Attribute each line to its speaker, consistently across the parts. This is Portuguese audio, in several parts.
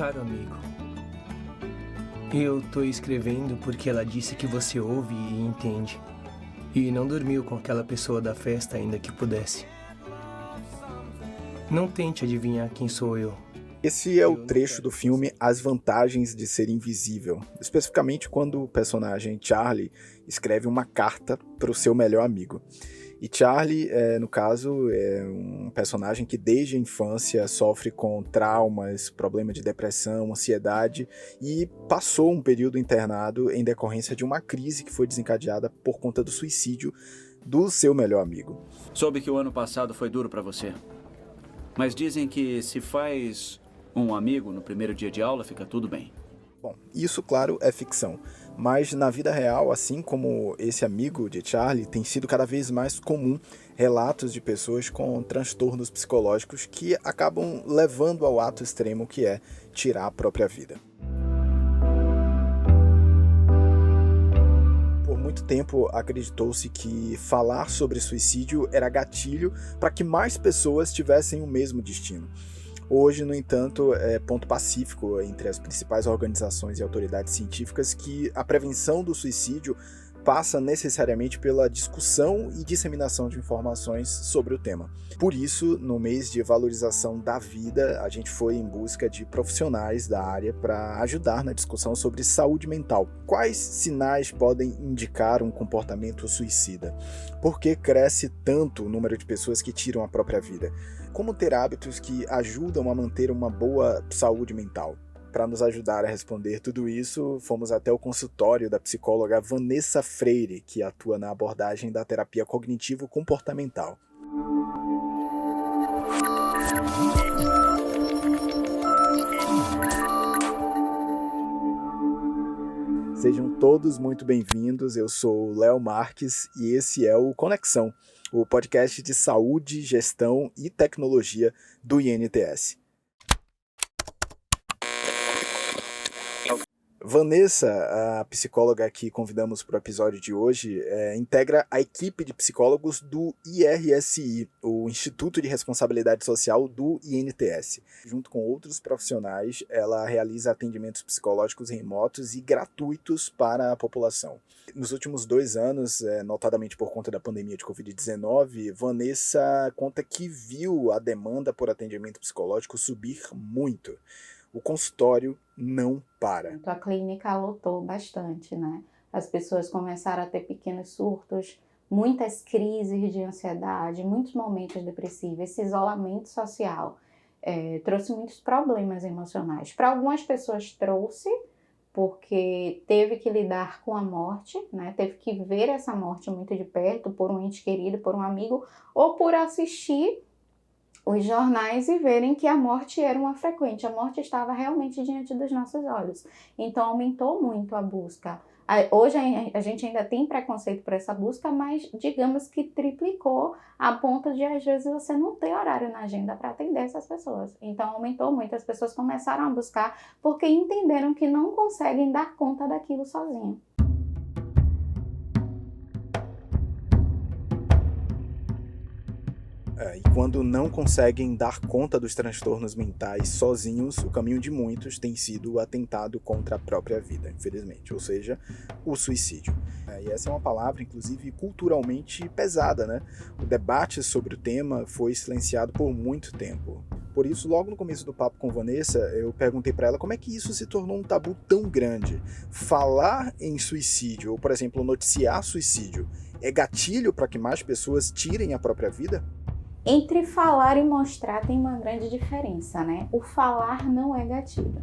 Speaker 1: Caro amigo, eu tô escrevendo porque ela disse que você ouve e entende. E não dormiu com aquela pessoa da festa ainda que pudesse. Não tente adivinhar quem sou eu.
Speaker 2: Esse é o trecho do filme As Vantagens de Ser Invisível, especificamente quando o personagem Charlie escreve uma carta para o seu melhor amigo. E Charlie, no caso, é um personagem que desde a infância sofre com traumas, problema de depressão, ansiedade e passou um período internado em decorrência de uma crise que foi desencadeada por conta do suicídio do seu melhor amigo.
Speaker 3: Soube que o ano passado foi duro para você, mas dizem que se faz um amigo no primeiro dia de aula, fica tudo bem.
Speaker 2: Bom, isso, claro, é ficção, mas na vida real, assim como esse amigo de Charlie, tem sido cada vez mais comum relatos de pessoas com transtornos psicológicos que acabam levando ao ato extremo que é tirar a própria vida. Por muito tempo, acreditou-se que falar sobre suicídio era gatilho para que mais pessoas tivessem o mesmo destino. Hoje, no entanto, é ponto pacífico entre as principais organizações e autoridades científicas que a prevenção do suicídio passa necessariamente pela discussão e disseminação de informações sobre o tema. Por isso, no mês de valorização da vida, a gente foi em busca de profissionais da área para ajudar na discussão sobre saúde mental. Quais sinais podem indicar um comportamento suicida? Por que cresce tanto o número de pessoas que tiram a própria vida? Como ter hábitos que ajudam a manter uma boa saúde mental? Para nos ajudar a responder tudo isso, fomos até o consultório da psicóloga Vanessa Freire, que atua na abordagem da terapia cognitivo-comportamental. Sejam todos muito bem-vindos, eu sou o Léo Marques e esse é o Conexão, o podcast de saúde, gestão e tecnologia do INTS. Vanessa, a psicóloga que convidamos para o episódio de hoje, integra a equipe de psicólogos do IRSI, o Instituto de Responsabilidade Social do INTS. Junto com outros profissionais, ela realiza atendimentos psicológicos remotos e gratuitos para a população. Nos últimos 2 anos, notadamente por conta da pandemia de Covid-19, Vanessa conta que viu a demanda por atendimento psicológico subir muito. O consultório não para.
Speaker 4: A clínica lotou bastante, né? As pessoas começaram a ter pequenos surtos, muitas crises de ansiedade, muitos momentos depressivos. Esse isolamento social trouxe muitos problemas emocionais. Para algumas pessoas trouxe, porque teve que lidar com a morte, né? Teve que ver essa morte muito de perto, por um ente querido, por um amigo, ou por assistir os jornais e verem que a morte era uma frequente, a morte estava realmente diante dos nossos olhos. Então aumentou muito a busca. Hoje a gente ainda tem preconceito por essa busca, mas digamos que triplicou a ponto de às vezes você não ter horário na agenda para atender essas pessoas. Então aumentou muito, as pessoas começaram a buscar porque entenderam que não conseguem dar conta daquilo sozinho.
Speaker 2: E quando não conseguem dar conta dos transtornos mentais sozinhos, o caminho de muitos tem sido o atentado contra a própria vida, infelizmente, ou seja, o suicídio. E essa é uma palavra, inclusive, culturalmente pesada, né? O debate sobre o tema foi silenciado por muito tempo. Por isso, logo no começo do papo com Vanessa, eu perguntei para ela como é que isso se tornou um tabu tão grande. Falar em suicídio, ou, por exemplo, noticiar suicídio, é gatilho para que mais pessoas tirem a própria vida?
Speaker 4: Entre falar e mostrar tem uma grande diferença, né? O falar não é gatilho.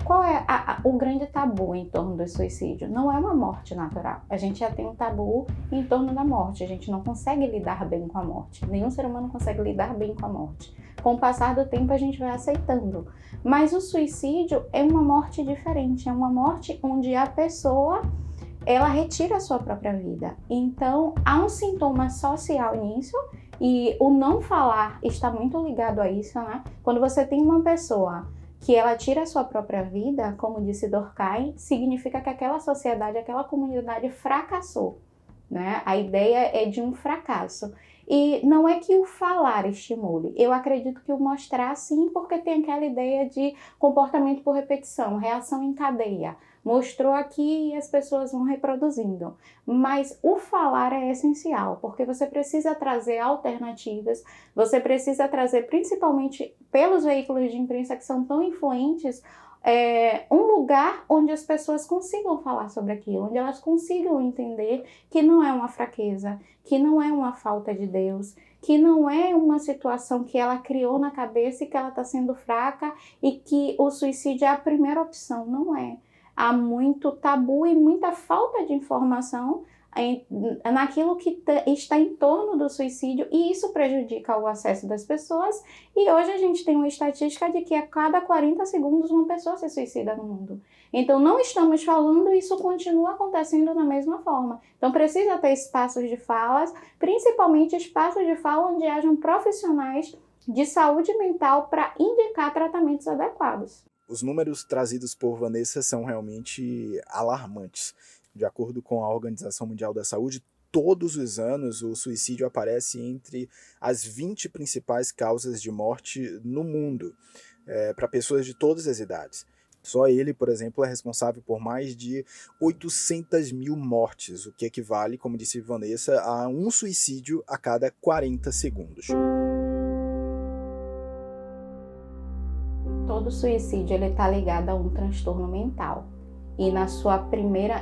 Speaker 4: Qual é o grande tabu em torno do suicídio? Não é uma morte natural. A gente já tem um tabu em torno da morte. A gente não consegue lidar bem com a morte. Nenhum ser humano consegue lidar bem com a morte. Com o passar do tempo a gente vai aceitando. Mas o suicídio é uma morte diferente. É uma morte onde a pessoa ela retira a sua própria vida. Então há um sintoma social nisso. E o não falar está muito ligado a isso, né? Quando você tem uma pessoa que ela tira a sua própria vida, como disse Durkheim, significa que aquela sociedade, aquela comunidade fracassou. né? A ideia é de um fracasso. E não é que o falar estimule, eu acredito que o mostrar sim, porque tem aquela ideia de comportamento por repetição, reação em cadeia. Mostrou aqui e as pessoas vão reproduzindo. Mas o falar é essencial, porque você precisa trazer alternativas, você precisa trazer, principalmente pelos veículos de imprensa que são tão influentes, um lugar onde as pessoas consigam falar sobre aquilo, onde elas consigam entender que não é uma fraqueza, que não é uma falta de Deus, que não é uma situação que ela criou na cabeça e que ela está sendo fraca e que o suicídio é a primeira opção. Não é. Há muito tabu e muita falta de informação naquilo que está em torno do suicídio, e isso prejudica o acesso das pessoas. E hoje a gente tem uma estatística de que a cada 40 segundos uma pessoa se suicida no mundo. Então não estamos falando e isso continua acontecendo da mesma forma. Então precisa ter espaços de falas, principalmente espaços de fala onde hajam profissionais de saúde mental para indicar tratamentos adequados.
Speaker 2: Os números trazidos por Vanessa são realmente alarmantes. De acordo com a Organização Mundial da Saúde, todos os anos o suicídio aparece entre as 20 principais causas de morte no mundo, para pessoas de todas as idades. Só ele, por exemplo, é responsável por mais de 800 mil mortes, o que equivale, como disse Vanessa, a um suicídio a cada 40 segundos.
Speaker 4: Todo suicídio está ligado a um transtorno mental. E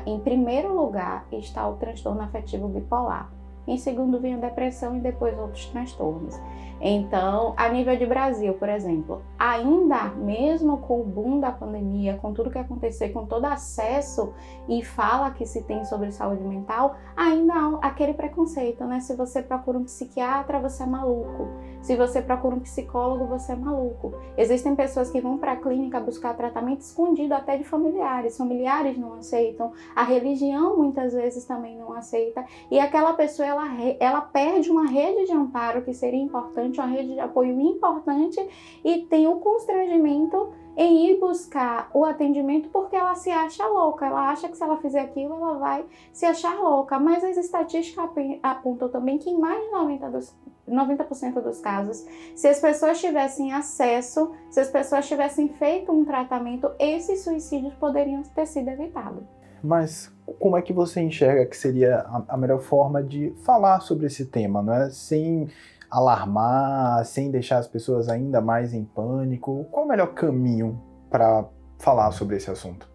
Speaker 4: em primeiro lugar está o transtorno afetivo bipolar. Em segundo vem a depressão e depois outros transtornos. Então, a nível de Brasil, por exemplo, ainda mesmo com o boom da pandemia, com tudo que aconteceu, com todo acesso e fala que se tem sobre saúde mental, ainda há aquele preconceito, né? Se você procura um psiquiatra, você é maluco. Se você procura um psicólogo, você é maluco. Existem pessoas que vão para a clínica buscar tratamento escondido até de familiares. Familiares não aceitam. A religião muitas vezes também não aceita. E aquela pessoa ela perde uma rede de amparo que seria importante, uma rede de apoio importante, e tem o constrangimento em ir buscar o atendimento porque ela se acha louca, ela acha que se ela fizer aquilo ela vai se achar louca, mas as estatísticas apontam também que em mais de 90% dos casos, se as pessoas tivessem acesso, se as pessoas tivessem feito um tratamento, esses suicídios poderiam ter sido evitados.
Speaker 5: Mas como é que você enxerga que seria a melhor forma de falar sobre esse tema, né? Sem alarmar, sem deixar as pessoas ainda mais em pânico? Qual o melhor caminho para falar sobre esse assunto?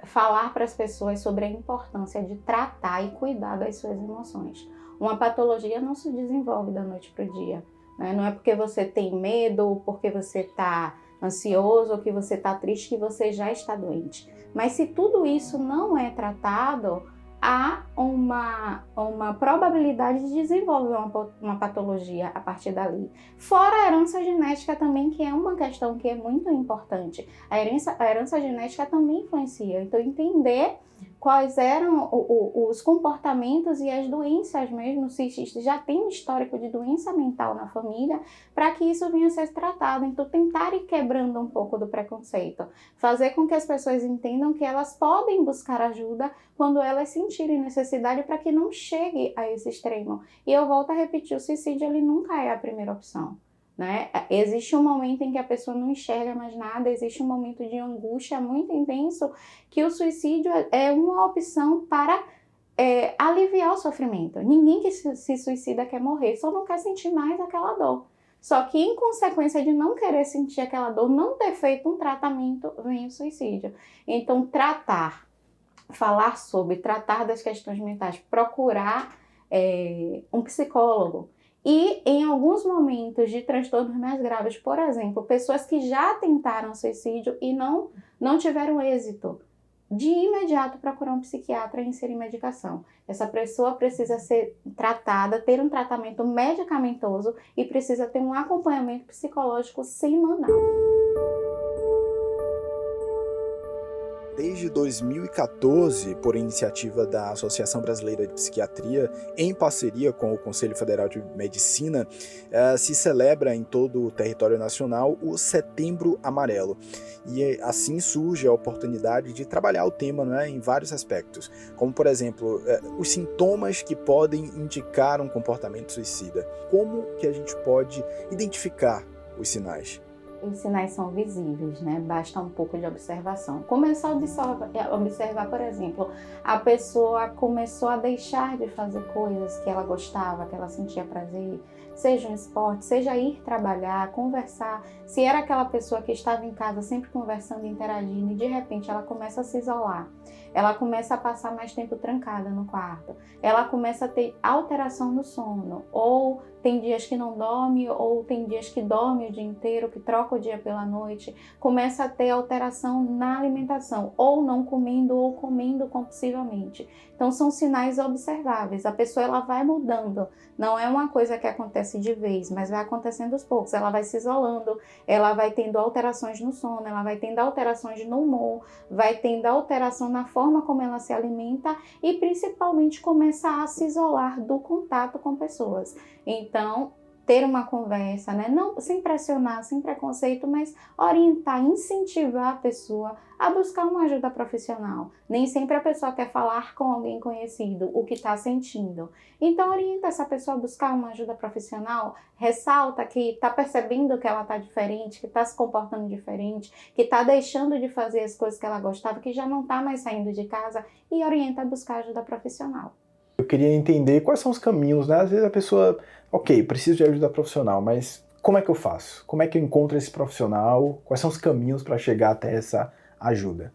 Speaker 4: Falar para as pessoas sobre a importância de tratar e cuidar das suas emoções. Uma patologia não se desenvolve da noite para o dia, né? Não é porque você tem medo, ou porque você está ansioso, ou que você está triste, que você já está doente. Mas se tudo isso não é tratado, há uma probabilidade de desenvolver uma patologia a partir dali. Fora a herança genética também, que é uma questão que é muito importante. A herança genética também influencia. Então, entender quais eram os comportamentos e as doenças mesmo, se já tem um histórico de doença mental na família, para que isso venha a ser tratado. Então, tentar ir quebrando um pouco do preconceito. Fazer com que as pessoas entendam que elas podem buscar ajuda quando elas sentirem necessidade, para que não chegue a esse extremo. E eu volto a repetir, o suicídio ele nunca é a primeira opção, né? Existe um momento em que a pessoa não enxerga mais nada, existe um momento de angústia muito intenso, que o suicídio é uma opção para aliviar o sofrimento. Ninguém que se suicida quer morrer, só não quer sentir mais aquela dor. Só que em consequência de não querer sentir aquela dor, não ter feito um tratamento, vem o suicídio. Então falar sobre, tratar das questões mentais, procurar um psicólogo. E em alguns momentos de transtornos mais graves, por exemplo, pessoas que já tentaram suicídio e não tiveram êxito, de imediato procurar um psiquiatra e inserir medicação. Essa pessoa precisa ser tratada, ter um tratamento medicamentoso e precisa ter um acompanhamento psicológico semanal.
Speaker 2: Desde 2014, por iniciativa da Associação Brasileira de Psiquiatria, em parceria com o Conselho Federal de Medicina, se celebra em todo o território nacional o Setembro Amarelo. E assim surge a oportunidade de trabalhar o tema, né, em vários aspectos, como, por exemplo, os sintomas que podem indicar um comportamento suicida. Como que a gente pode identificar os sinais?
Speaker 4: Os sinais são visíveis, né? Basta um pouco de observação. Começar a observar, por exemplo, a pessoa começou a deixar de fazer coisas que ela gostava, que ela sentia prazer, seja um esporte, seja ir trabalhar, conversar. Se era aquela pessoa que estava em casa sempre conversando, interagindo, e de repente ela começa a se isolar, ela começa a passar mais tempo trancada no quarto, ela começa a ter alteração no sono, ou tem dias que não dorme, ou tem dias que dorme o dia inteiro, que troca o dia pela noite, começa a ter alteração na alimentação, ou não comendo, ou comendo compulsivamente. Então são sinais observáveis, a pessoa ela vai mudando, não é uma coisa que acontece de vez, mas vai acontecendo aos poucos, ela vai se isolando, ela vai tendo alterações no sono, ela vai tendo alterações no humor, vai tendo alteração na forma como ela se alimenta e principalmente começa a se isolar do contato com pessoas. Então, ter uma conversa, né? Não sem pressionar, sem preconceito, mas orientar, incentivar a pessoa a buscar uma ajuda profissional. Nem sempre a pessoa quer falar com alguém conhecido o que está sentindo. Então, orienta essa pessoa a buscar uma ajuda profissional, ressalta que está percebendo que ela está diferente, que está se comportando diferente, que está deixando de fazer as coisas que ela gostava, que já não está mais saindo de casa, e orienta a buscar ajuda profissional.
Speaker 5: Eu queria entender quais são os caminhos, né? Às vezes a pessoa, ok, preciso de ajuda profissional, mas como é que eu faço? Como é que eu encontro esse profissional? Quais são os caminhos para chegar até essa ajuda?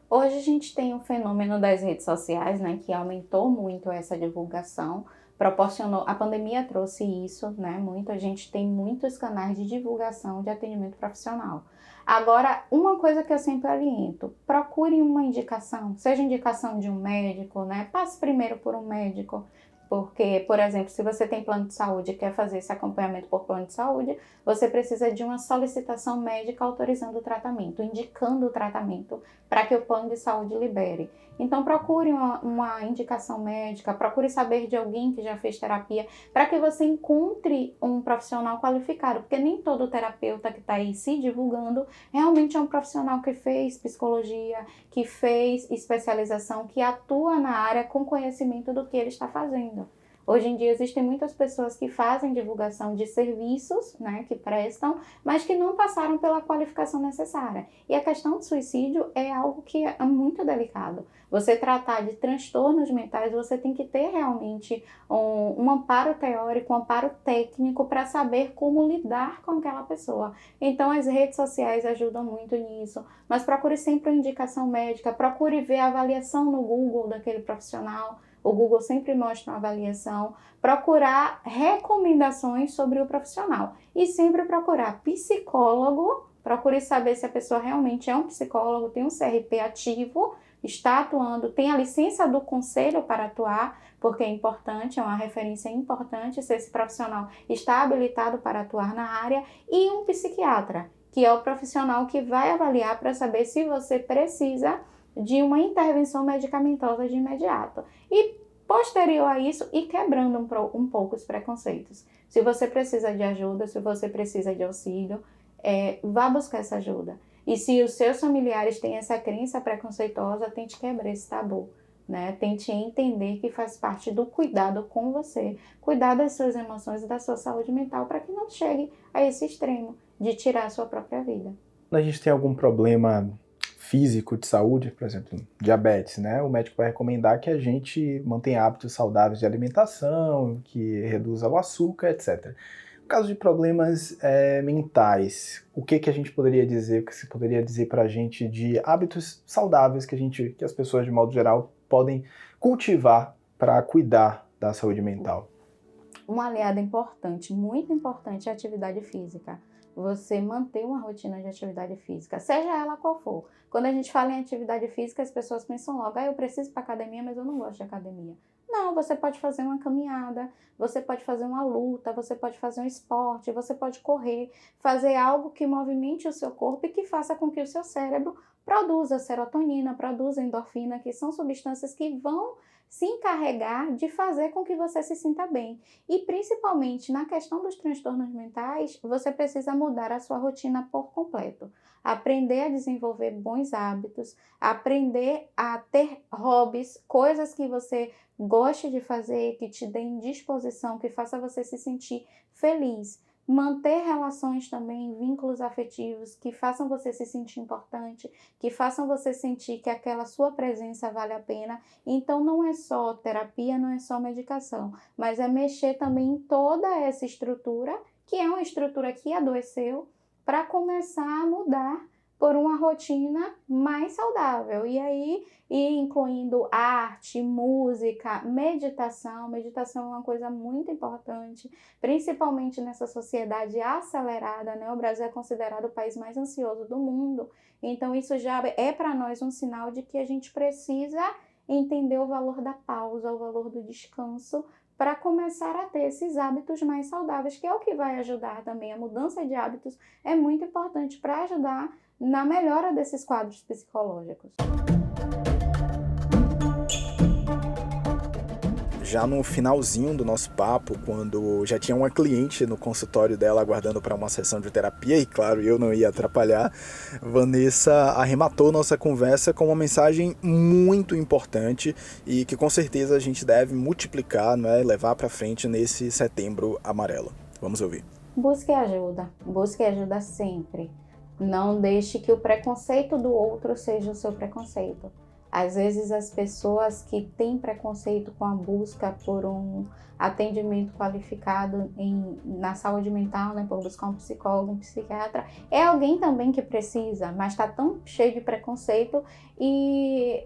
Speaker 4: Hoje a gente tem um fenômeno das redes sociais, né, que aumentou muito essa divulgação, proporcionou, a pandemia trouxe isso, né, a gente tem muitos canais de divulgação de atendimento profissional. Agora, uma coisa que eu sempre oriento, procure uma indicação, seja indicação de um médico, né, passe primeiro por um médico, porque, por exemplo, se você tem plano de saúde e quer fazer esse acompanhamento por plano de saúde, você precisa de uma solicitação médica autorizando o tratamento, indicando o tratamento para que o plano de saúde libere. Então, procure uma indicação médica, procure saber de alguém que já fez terapia, para que você encontre um profissional qualificado, porque nem todo terapeuta que está aí se divulgando realmente é um profissional que fez psicologia, que fez especialização, que atua na área com conhecimento do que ele está fazendo. Hoje em dia existem muitas pessoas que fazem divulgação de serviços, né, que prestam, mas que não passaram pela qualificação necessária. E a questão do suicídio é algo que é muito delicado. Você tratar de transtornos mentais, você tem que ter realmente um amparo teórico, um amparo técnico para saber como lidar com aquela pessoa. Então as redes sociais ajudam muito nisso, mas procure sempre uma indicação médica, procure ver a avaliação no Google daquele profissional. O Google sempre mostra uma avaliação, procurar recomendações sobre o profissional e sempre procurar psicólogo, procure saber se a pessoa realmente é um psicólogo, tem um CRP ativo, está atuando, tem a licença do conselho para atuar, porque é importante, é uma referência importante se esse profissional está habilitado para atuar na área, e um psiquiatra, que é o profissional que vai avaliar para saber se você precisa de uma intervenção medicamentosa de imediato. E posterior a isso, ir quebrando um pouco os preconceitos. Se você precisa de ajuda, se você precisa de auxílio, vá buscar essa ajuda. E se os seus familiares têm essa crença preconceituosa, tente quebrar esse tabu, né? Tente entender que faz parte do cuidado com você, cuidar das suas emoções e da sua saúde mental para que não chegue a esse extremo de tirar a sua própria vida.
Speaker 5: Quando a gente tem algum problema físico de saúde, por exemplo, diabetes, né? O médico vai recomendar que a gente mantenha hábitos saudáveis de alimentação, que reduza o açúcar, etc. No caso de problemas mentais, o que a gente poderia dizer, o que se poderia dizer para a gente de hábitos saudáveis que as pessoas, de modo geral, podem cultivar para cuidar da saúde mental?
Speaker 4: Um aliado importante, muito importante, é a atividade física. Você manter uma rotina de atividade física, seja ela qual for. Quando a gente fala em atividade física, as pessoas pensam logo, eu preciso ir para academia, mas eu não gosto de academia. Não, você pode fazer uma caminhada, você pode fazer uma luta, você pode fazer um esporte, você pode correr, fazer algo que movimente o seu corpo e que faça com que o seu cérebro produza serotonina, produza endorfina, que são substâncias que vão se encarregar de fazer com que você se sinta bem. E principalmente na questão dos transtornos mentais, você precisa mudar a sua rotina por completo. Aprender a desenvolver bons hábitos, aprender a ter hobbies, coisas que você goste de fazer, que te deem disposição, que faça você se sentir feliz. Manter relações também, vínculos afetivos que façam você se sentir importante, que façam você sentir que aquela sua presença vale a pena. Então não é só terapia, não é só medicação, mas é mexer também em toda essa estrutura, que é uma estrutura que adoeceu, para começar a mudar por uma rotina mais saudável. E aí, incluindo arte, música, meditação. Meditação é uma coisa muito importante, principalmente nessa sociedade acelerada, né? O Brasil é considerado o país mais ansioso do mundo. Então, isso já é para nós um sinal de que a gente precisa entender o valor da pausa, o valor do descanso, para começar a ter esses hábitos mais saudáveis, que é o que vai ajudar também. A mudança de hábitos é muito importante para ajudar na melhora desses quadros psicológicos.
Speaker 2: Já no finalzinho do nosso papo, quando já tinha uma cliente no consultório dela aguardando para uma sessão de terapia, e claro, eu não ia atrapalhar, Vanessa arrematou nossa conversa com uma mensagem muito importante e que com certeza a gente deve multiplicar, né, levar para frente nesse Setembro Amarelo. Vamos ouvir.
Speaker 4: Busque ajuda sempre. Não deixe que o preconceito do outro seja o seu preconceito. Às vezes as pessoas que têm preconceito com a busca por um atendimento qualificado na saúde mental, né, por buscar um psicólogo, um psiquiatra, é alguém também que precisa, mas está tão cheio de preconceito e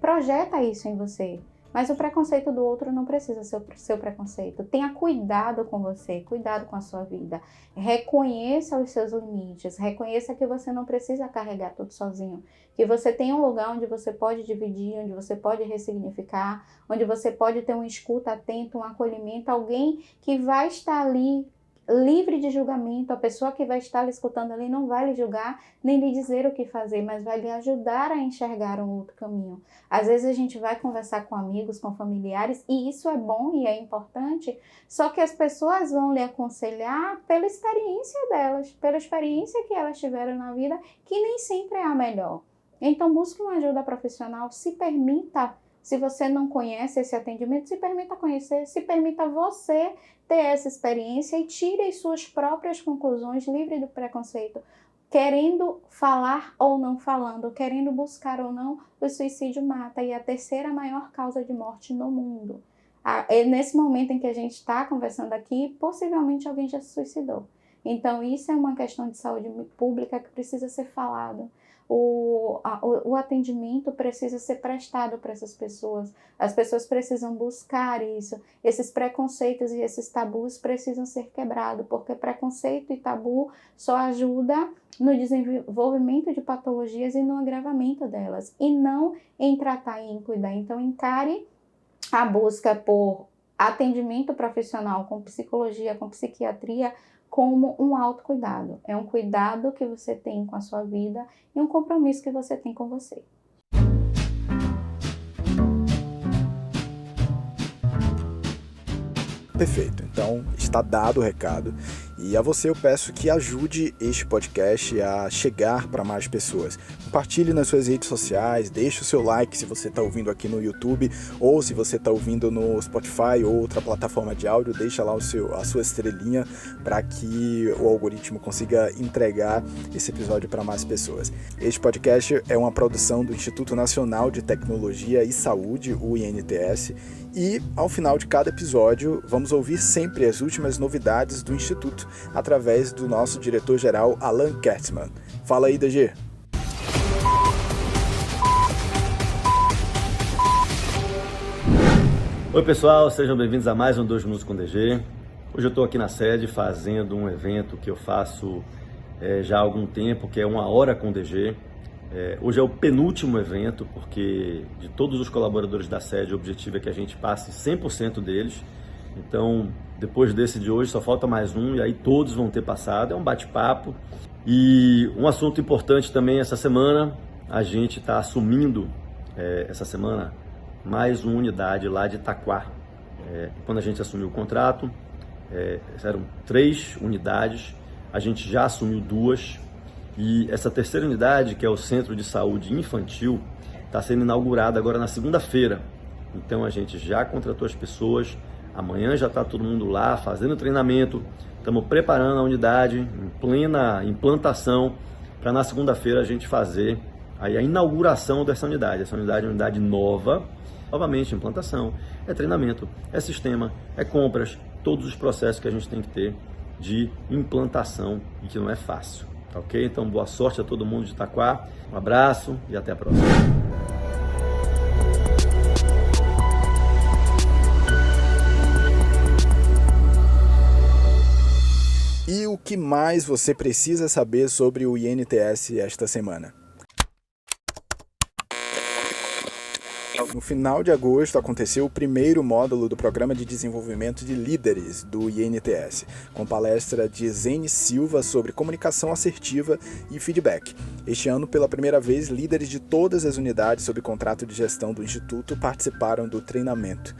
Speaker 4: projeta isso em você. Mas o preconceito do outro não precisa ser o seu preconceito. Tenha cuidado com você, cuidado com a sua vida. Reconheça os seus limites, reconheça que você não precisa carregar tudo sozinho. Que você tem um lugar onde você pode dividir, onde você pode ressignificar, onde você pode ter uma escuta atenta, um acolhimento, alguém que vai estar ali livre de julgamento. A pessoa que vai estar lhe escutando ali não vai lhe julgar, nem lhe dizer o que fazer, mas vai lhe ajudar a enxergar um outro caminho. Às vezes a gente vai conversar com amigos, com familiares, e isso é bom e é importante, só que as pessoas vão lhe aconselhar pela experiência delas, pela experiência que elas tiveram na vida, que nem sempre é a melhor. Então busque uma ajuda profissional, se permita. Se você não conhece esse atendimento, se permita conhecer, se permita você ter essa experiência e tire as suas próprias conclusões, livre do preconceito. Querendo falar ou não falando, querendo buscar ou não, o suicídio mata e é a terceira maior causa de morte no mundo. Nesse momento em que a gente está conversando aqui, possivelmente alguém já se suicidou. Então isso é uma questão de saúde pública que precisa ser falado. O atendimento precisa ser prestado para essas pessoas. As pessoas precisam buscar isso. Esses preconceitos e esses tabus precisam ser quebrados, porque preconceito e tabu só ajuda no desenvolvimento de patologias e no agravamento delas, e não em tratar e em cuidar. Então, encare a busca por atendimento profissional com psicologia, com psiquiatria, como um autocuidado. É um cuidado que você tem com a sua vida e um compromisso que você tem com você.
Speaker 2: Perfeito, então está dado o recado. E a você eu peço que ajude este podcast a chegar para mais pessoas. Compartilhe nas suas redes sociais, deixe o seu like se você está ouvindo aqui no YouTube, ou se você está ouvindo no Spotify ou outra plataforma de áudio, deixa lá a sua estrelinha para que o algoritmo consiga entregar esse episódio para mais pessoas. Este podcast é uma produção do Instituto Nacional de Tecnologia e Saúde, o INTS, e ao final de cada episódio vamos ouvir sempre as últimas novidades do Instituto através do nosso diretor-geral Alan Kertzmann. Fala aí, DG.
Speaker 6: Oi pessoal, sejam bem-vindos a mais um 2 Minutos com DG. Hoje eu estou aqui na sede fazendo um evento que eu faço já há algum tempo, que é 1 Hora com DG. Hoje é o penúltimo evento, porque de todos os colaboradores da sede, o objetivo é que a gente passe 100% deles. Então, depois desse de hoje, só falta mais um, e aí todos vão ter passado. É um bate-papo. E um assunto importante também essa semana, a gente está assumindo, essa semana, mais uma unidade lá de Itaquá. Quando a gente assumiu o contrato, eram 3 unidades, a gente já assumiu 2. E essa terceira unidade, que é o Centro de Saúde Infantil, está sendo inaugurada agora na segunda-feira. Então a gente já contratou as pessoas, amanhã já está todo mundo lá fazendo treinamento, estamos preparando a unidade em plena implantação, para na segunda-feira a gente fazer aí a inauguração dessa unidade. Essa unidade é uma unidade nova, novamente implantação, é treinamento, é sistema, é compras, todos os processos que a gente tem que ter de implantação e que não é fácil. Ok? Então, boa sorte a todo mundo de Itaquá. Um abraço e até a próxima.
Speaker 2: E o que mais você precisa saber sobre o INTS esta semana? No final de agosto aconteceu o primeiro módulo do Programa de Desenvolvimento de Líderes do INTS, com palestra de Zene Silva sobre comunicação assertiva e feedback. Este ano, pela primeira vez, líderes de todas as unidades sob contrato de gestão do Instituto participaram do treinamento.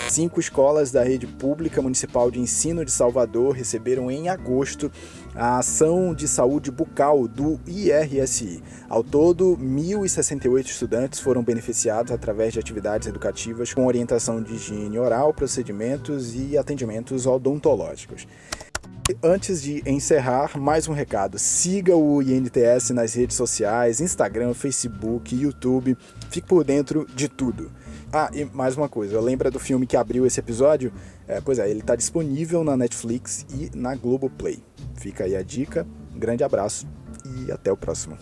Speaker 2: 5 escolas da rede pública municipal de ensino de Salvador receberam em agosto a ação de saúde bucal do IRSI. Ao todo, 1.068 estudantes foram beneficiados através de atividades educativas com orientação de higiene oral, procedimentos e atendimentos odontológicos. Antes de encerrar, mais um recado. Siga o INTS nas redes sociais, Instagram, Facebook, YouTube. Fique por dentro de tudo. E mais uma coisa, lembra do filme que abriu esse episódio? Ele está disponível na Netflix e na Globoplay. Fica aí a dica, um grande abraço e até o próximo.